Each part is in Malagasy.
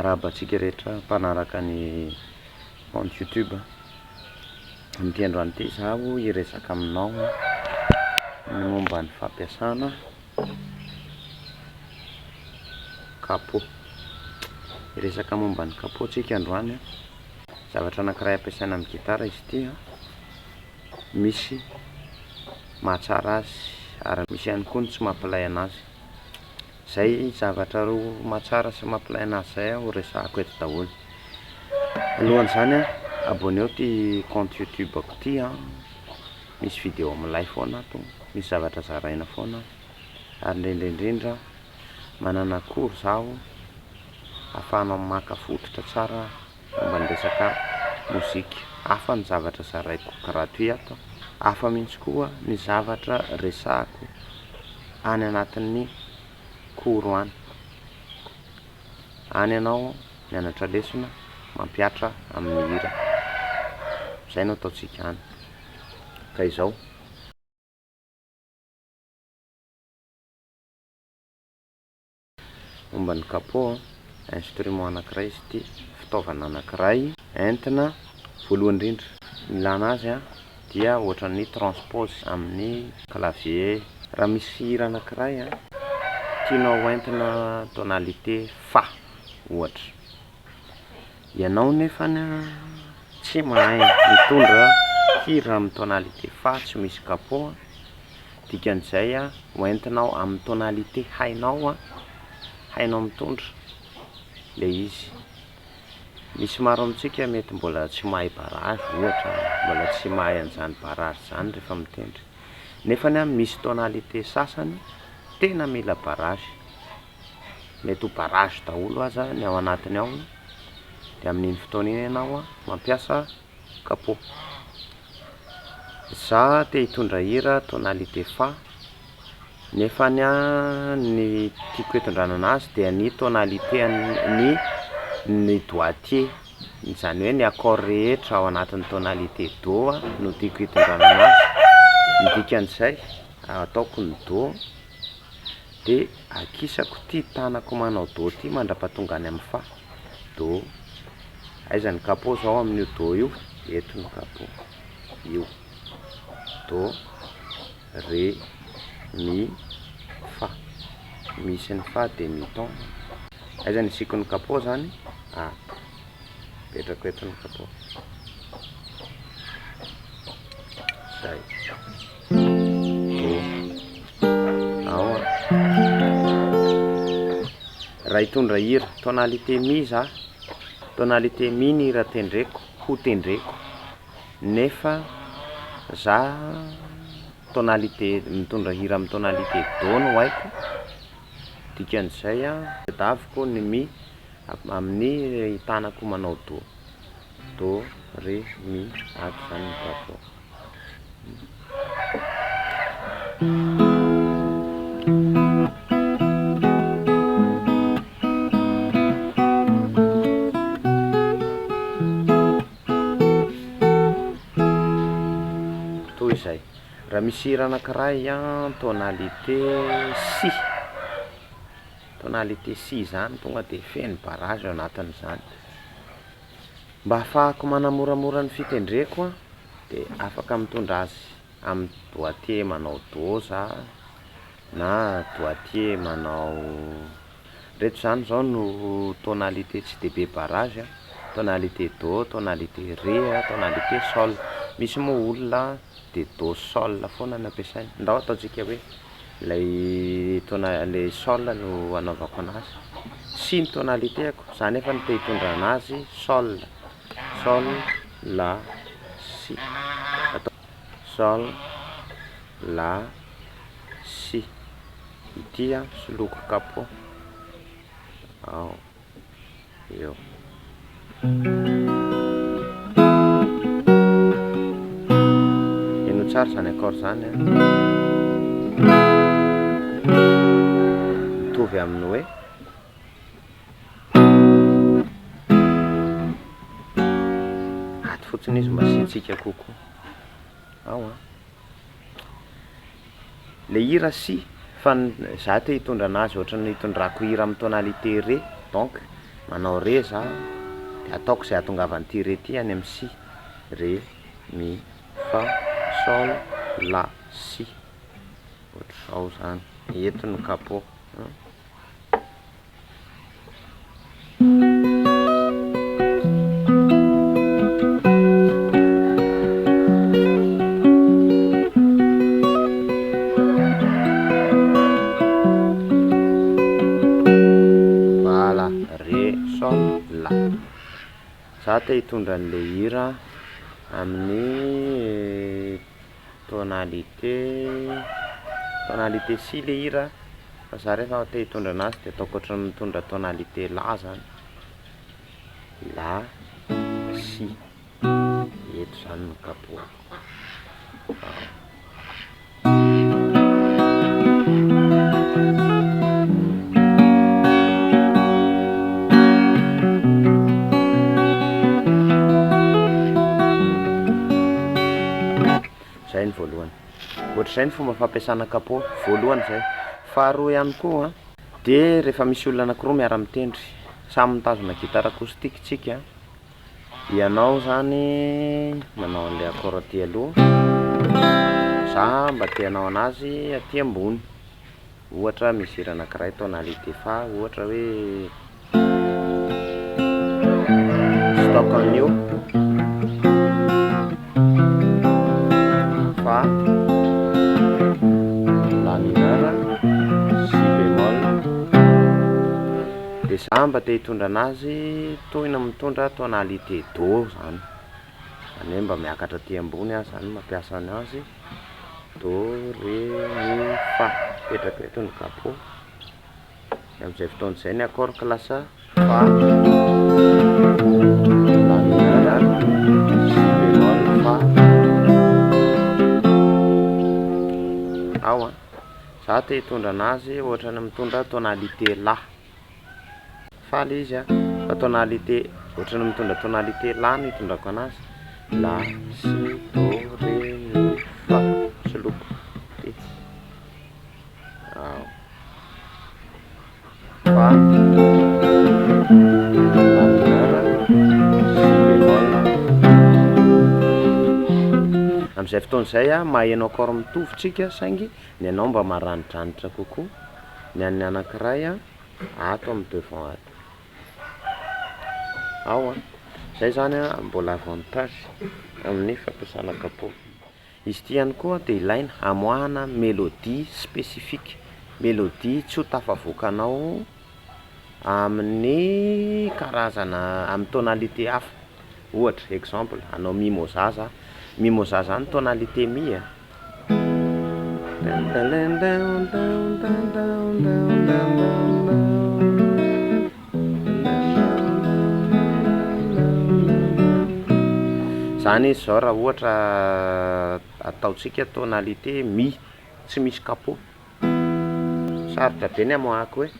Arabantsika rehetra mpanaraka ny compte YouTube. Amin'ity androany ity zaho hiresaka aminao ny momba ny fampiasana capot. Hiresaka momba ny capot tsika androany. Zavatra anankiray ampiasaina amin'ny gitara izy ity. Misy mahatsara azy ary misy ihany koa ny tsy mampilay anazy. Zay zavatra roa mahatsara sy mampilay anazy zay ho resahako eto daholo. Alohan'izany abonneo ty compte YouTube ako ty. Misy vidéo milay foana ato, misy zavatra zaraina foana, ary indrindra manana cours zaho ahafahanao maka fototra tsara momba ny resaka mozika. Hafa ny zavatra zaraiko gratuit ato, hafa mihitsy koa ny zavatra resahako any anatin'ny cours any. Any ianao mianatra lesona, mampiatra amin'ny hira. Zay no ataontsika any. Ka izao momba ny capot, instrument anankiray izy ity, fitaovana anankiray entina voalohany indrindra ilana azy dia ohatran'ny transpose amin'ny clavier. Raha misy hira anankiray tianao entina tonalité fa ohatra, ianao nefany tsy mahay mitondra hira amin'ny tonalité fa, tsy misy capot, dikan'izay hoentinao amin'ny tonalité hainao mitondra le izy. Misy maro amintsika mety mbola tsy mahay barrage ohatra, mbola tsy mahay an'izany barrage zany rehefa mitendry, nefany misy tonalité sasany tena mila barrage. Mety ho barrage daholo aza ny ao anatiny ao, de amin'iny fotoana iny ianao mampiasa capot. Za te hitondra hira tonalité fa, nefany ny tiako hitondrana anazy dia ny tonalité ny doitier, izany hoe ny accord rehetra ao anatin'ny tonalité do no tiako hitondrana anazy. Ny dikan'izay ataoko ny do, de akisako ty tanako manao do ty mandrapatonga any amin'ny fa, do. Aiza ny capot zao amin'io do io, eto ny capot io, do, ré, mi, fa. Misy ny fa de mi ton. Aiza ny asiko ny capot zany? Petrako eto ny capot. Zay. Do. Ao. Raha hitondra hira tonalité mi za, tonalité mi ny hira tendreko, ho tendreko, nefa za tonalité mitondra hira amin'ny tonalité do no haiko, dikan'izay tadiaviko ny mi amin'ny tanako manao do, do, ré, mi, ato zany ny capot. Toy izay. Raha misy hira anankiray tonalité si, tonalité si zany tonga de feno barrage ao anatin'izany. Mba ahafahako manamoramora ny fitendreko de afaka mitondra azy amin'ny doitier manao do za, na doitier manao, reto zany zao no tonalité tsy de be barrage, tonalité do, tonalité ré, tonalité sol. Misy moa olona de do sol foana no ampiasainy. Ndao ataontsika hoe le sol no anaovako anazy. Si ny tonalité ako, za nefa ny te hitondra anazy sol, sol, la, si. Sol, la, si. Ity soloko capot. Ao. Eo. Eno tsara zany accord zany mitovy amin'ny hoe ato fotsiny izy mba sintsika kokoa. Ao le hira si, fa za te hitondra anazy ohatran'ny hitondrako hira amin'ny tonalité ré, donc manao re za de ataoko zay atongavan'ity re ty any amin'ny si, re mi fa sol la si, ohatr'izao zany. Eto ny capot. Voilà, re sol la. Za te hitondra an'le hira amin'ny tonalité si le hira, fa za rehefa te hitondra anazy de ataoko ohatran'ny mitondra tonalité la zany, la si. Eto zany ny capot. Zay ny voalohany. Ohatr'izay ny fomba fampiasana capot voalohany zay. Faharoa ihany koa de rehefa misy olona anankiroa miara-mitendry samy mitazona gitara akostiky tsika, ianao zany manao an'le accord aty aloha, za mba tianao anazy aty ambony, ohatra misy hira anankiray tonalité fa, ohatra hoe stock an'io fa, la mineur, si bémol, de za mba te hitondra anazy tohina mitondra tonalité do zany, zany hoe mba miakatra aty ambony aho zany mampiasa anazy, do re mi fa, petraka eto ny capot. Amin'izay fotoana izay ny accord classe fa, la mineur, si bémol, fa. Ao za te hitondra anazy ohatrany mitondra tonalité la, fa le izy fa tonalité ohatrany mitondra tonalité la no hitondrako anazy, la si do re mi fa, soloko ty. Ao fa, la mineur, si bémol. Amin'izay fotoana izay mahahenao accord mitovy tsika saingy ny anao mba maranidranitra kokoa, ny an'ny anankiray ato amin'ny devant ato. Ao zay zany mbola avantage amin'ny fampiasana capot. Izy ity ihany koa de ilaina hamoahana mélodie spécifique, mélodie tsy ho tafavoakanao amin'ny karazana, amin'ny tonalité hafa. Ohatra exemple anao mimosa za, mimosa zany tonalité mi a. Zany izy zao raha ohatra ataotsika tonalité mi tsy misy capot, sarotra be ny amoahako hoe.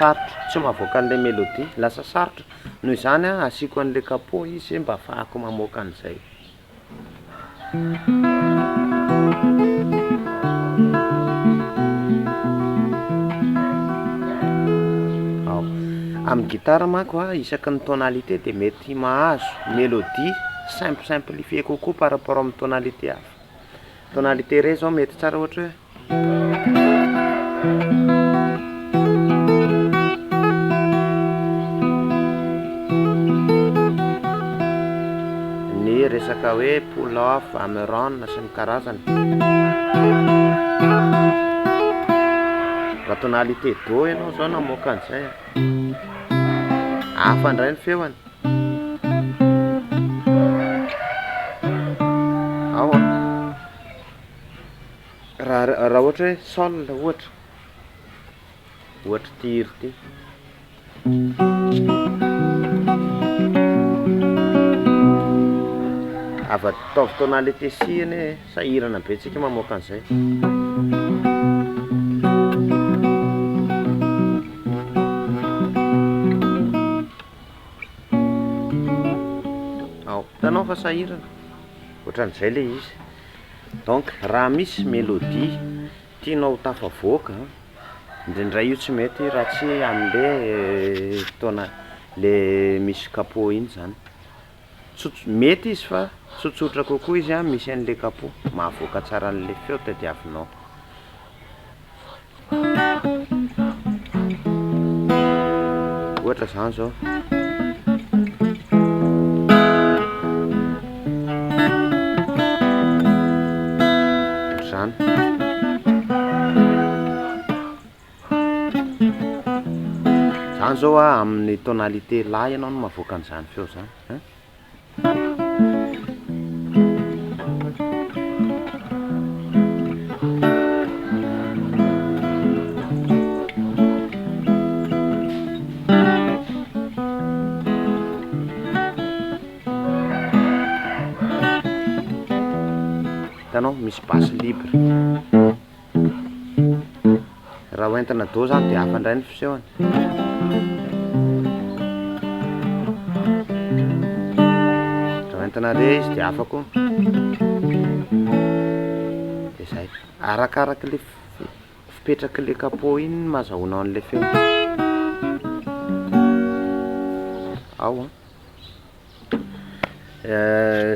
Sarotra tsy mahavoaka an'ilay mélodie, lasa sarotra, noho izany asiko an'ilay capot izy mba ahafahako mamoaka an'izay. Ao amin'ny gitara manko isaky ny tonalité de mety mahazo mélodie simplifié kokoa par rapport amin'ny tonalité hafa. Tonalité re zao mety tsara ohatra hoe ny resaka hoe pull off, hammer-on sy ny karazany. Raha tonalité do ianao zao namoaka an'izay hafa indray ny feoany. raha ohatra hoe sol ohatra tir ty avataovy tonalité sihany sahirana be tsika mamoaka an'izay. Hitanao fa sahirana ohatran'izay le izy. Donc raha misy mélodie tianao tafavoaka indraindray io tsy mety raha tsy am'le le misy capot iny zany. Mety izy fa tsotsotra kokoa izy misy an'le capot mahavoaka tsara an'le feo tadiavinao. Ohatra zany zao zany zao amin'ny tonalité la ianao no mahavoaka an'izany feo zany. Hitanao misy basse libre raha hoentina do zany dia hafa indray ny fisehoany. Raha hoentina re izy dia hafa koa. Dia zay arakaraka le fipetraky le capot iny mahazahoana an'le feo. Ao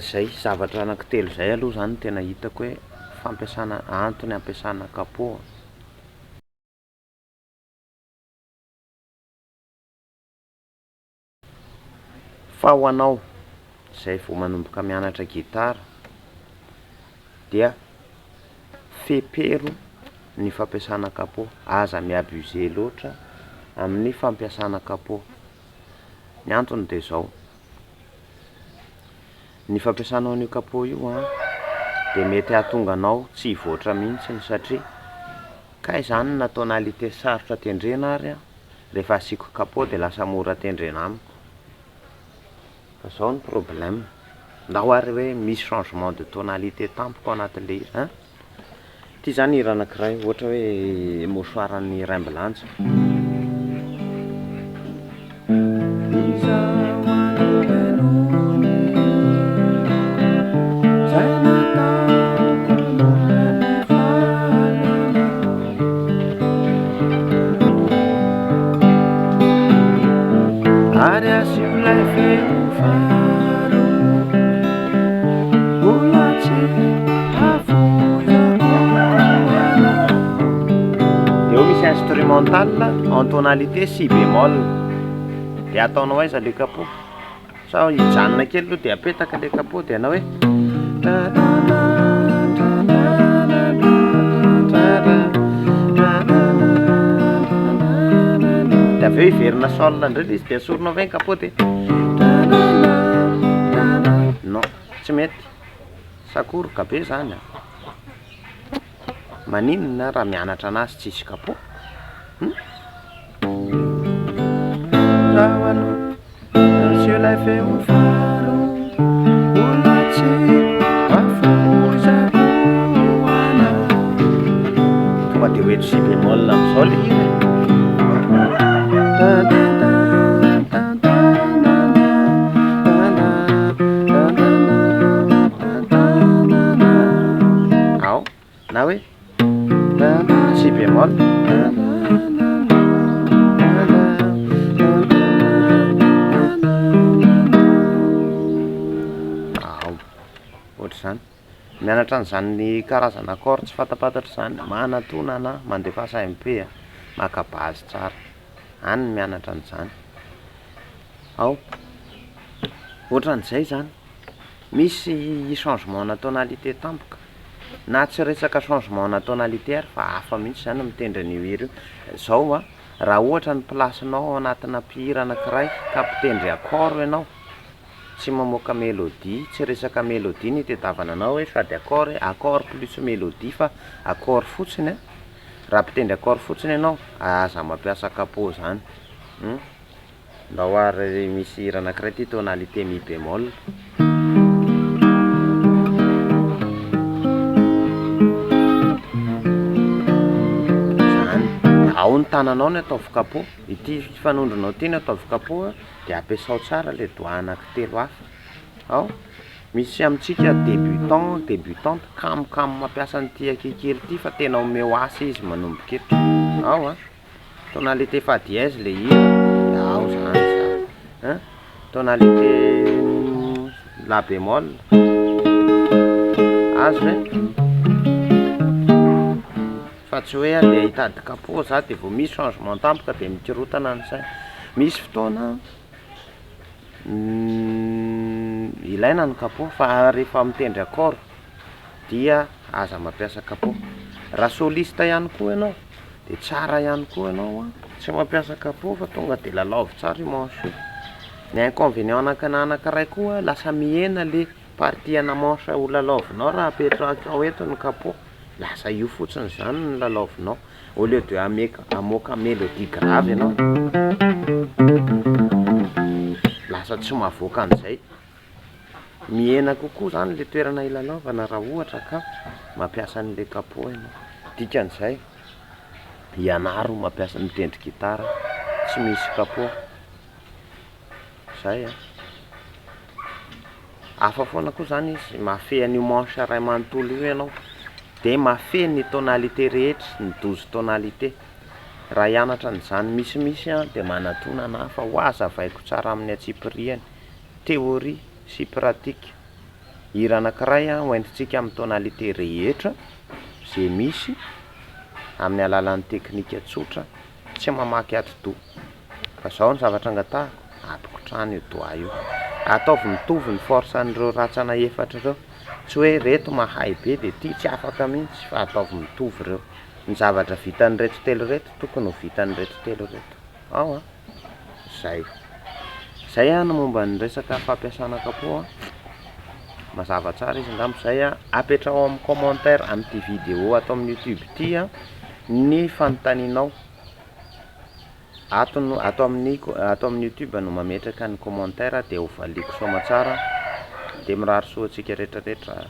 zay zavatra anankitelo zay aloha zany tena hitako hoe fampiasana antony ampiasana capot. Fa ho anao zay vao manomboka mianatra gitara dia fepero ny fampiasana capot, aza miabuse loatra amin'ny fampiasana capot. Ny antony dia zao, ny fampiasanao an'io capot io dia mety hahatonga anao tsy hivoatra mihitsy satria kay zany na tonalité sarotra tendrena ary rehefa asiako capot dia lasa mora tendrena amiko. Fa zao ny problème. Na ohary hoe misy changement de tonalité tampoka ao anatin'le izy. Ty zany hira anankiray ohatra hoe mosoaran'ny Raimbilanja. Instrumental en tonalité si bémol dia ataonao aiza le capot sao hijanona kely aloha dia apetaka le capot dia anao hoe dia aveo hiverina sol indray izy dia asorinao avy ny capot dia non tsy mety sakoroka be zany. Maninona raha mianatra anazy tsisy capot? Tonga dia hoetra si bémol amin'izao le hira. Ao na hoe si bémol. Zany mianatra an'izany ny karazana accord tsy fatapatatra zany manatona na mandefa SMP maka base tsara any mianatra an'izany. Ao ohatran'izay zany misy changement na tonalité tampoka na tsy resaka changement na tonalité ary fa hafa mihitsy zany mitendry an'io hira io. Zao raha ohatra ny placenao ao anatina mpihira anankiray ka mpitendry accord ianao tsy mamoaka mélodie, tsy resaka mélodie ny tediavana anao hoe sady accord plus mélodie fa accord fotsiny. Raha mpitendry accord fotsiny ianao, aza mampiasa capot zany. Mba ohary misy hira anankiray ty tonalité mi bémol. Ao ny tananao ny ataovy capot, ity fanondronao ty ny ataovy capot dia ampiasao tsara le doigt anankitelo hafa. Ao misy amintsika débutante kamokamo mampiasa an'ity akikely ity fa tena omeo asa izy manomboka eto. Ao tonalité fa dièse le hira, ao zany tonalité la bémol, azo hoe fa tsy hoe le hitady capot za de vao misy changement tampoka de mikirotana an'izay. Misy fotoana ilaina ny capot fa rehefa mitendry accord dia aza mampiasa capot. Raha soliste ihany koa ianao de tsara ihany koa ianao tsy mampiasa capot fa tonga de lalaovy tsara io manche io. Ny inconvénient anankiray koa lasa mihena le partie ana manche ho lalaovinao raha apetraka ao eto ny capot, lasa io fotsiny zany ny lalaovinao au lieu de amoaka mélodie grave ianao, lasa tsy mahavoaka an'izay. Mihena kokoa zany le toerana ilalaovana raha ohatra ka mampiasa an'le capot ianao. Dikan'izay ianaro mampiasa mitendry gitara tsy misy capot zay. Hafa foana koa zany izy mahafehy an'io manche ray manontolo io ianao de mahafehy ny tonalité rehetra, ny 12 tonalité. Raha hianatra an'izany misimisy de manatona ana fa ho azavaiko tsara amin'ny atsipiriany, théorie sy pratique. Hira anankiray hoentintsika amin'ny tonalité rehetra zay misy amin'ny alalan'ny teknika tsotra, tsy mamaky ati-doha. Fa zao ny zavatra angatahako, ampikitrano io doigt io. Ataovy mitovy ny force an'ireo ratsana efatra ireo, tsy hoe reto mahay be de ty tsy afaka mihitsy fa ataovy mitovy ireo. Ny zavatra vitan'ny reto telo reto tokony ho vitan'ny reto telo reto. Ao zay no momba ny resaka fampiasana capot. Mazava tsara izy angamba zay apetrao amin'ny commentaire amin'ity vidéo atao amin'ny YouTube ity ny fanontanianao. Atao amin'ny YouTube no mametraka ny commentaire de ho valiko soa tsara de mirary soa antsika rehetrarehetra.